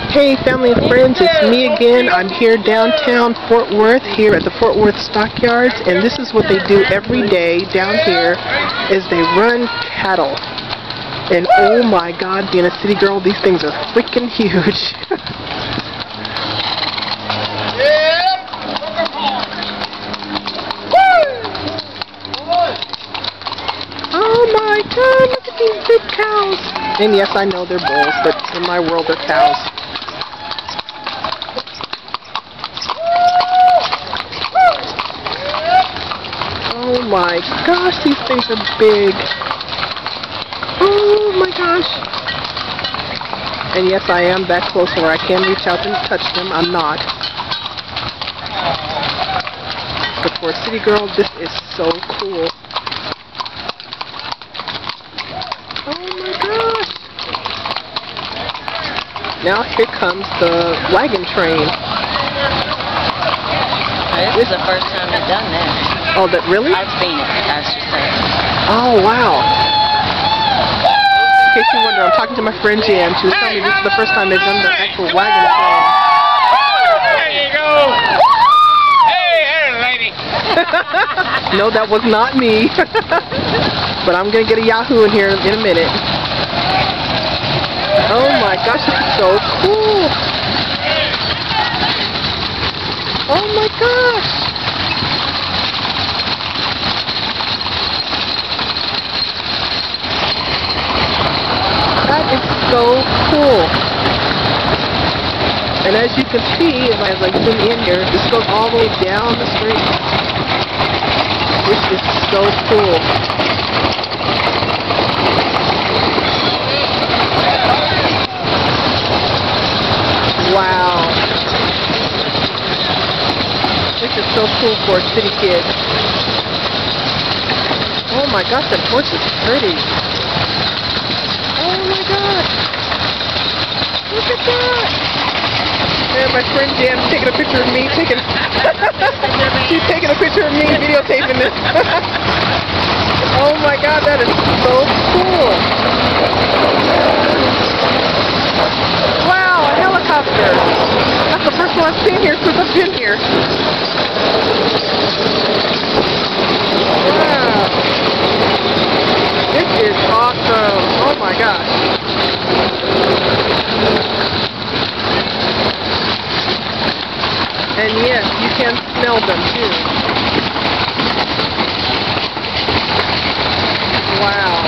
Hey family and friends, it's me again. I'm here downtown Fort Worth, here at the Fort Worth Stockyards, and this is what they do every day down here, is they run cattle. And oh my god, being a city girl, these things are freaking huge. Oh my god, look at these big cows. And yes, I know they're bulls, but in my world they're cows. Oh my gosh, these things are big. Oh my gosh. And yes, I am that close where I can reach out and touch them. I'm not. But for a city girl, this is so cool. Oh my gosh. Now here comes the wagon train. This is the first time they've done that. Oh, that really? I've seen it, I should say. Oh, wow. In case you wonder, I'm talking to my friend Jan. She was telling me this is the first time they've done the actual wagon train. There you go. Hey, there, lady. No, that was not me. But I'm going to get a Yahoo in here in a minute. Oh my gosh, this is so cool. Oh my gosh. That is so cool. And as you can see, as I zoom in here, this goes all the way down the street. This is so cool. Wow. This is so cool for a city kid. Oh my gosh, that horse is pretty. Oh my gosh. Look at that. And my friend Jan's taking a picture of me she's taking a picture of me videotaping this. Oh my god, that is so cool. Wow, a helicopter. That's the first one I've seen here since I've been here. Wow. This is awesome. Oh my gosh. And yes, you can smell them too. Wow.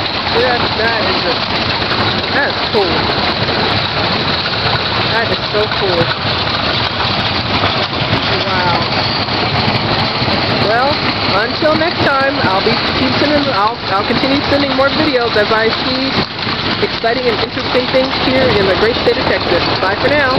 That's cool. That is so cool. Wow. Well, until next time, I'll continue sending more videos as I see exciting and interesting things here in the great state of Texas. Bye for now.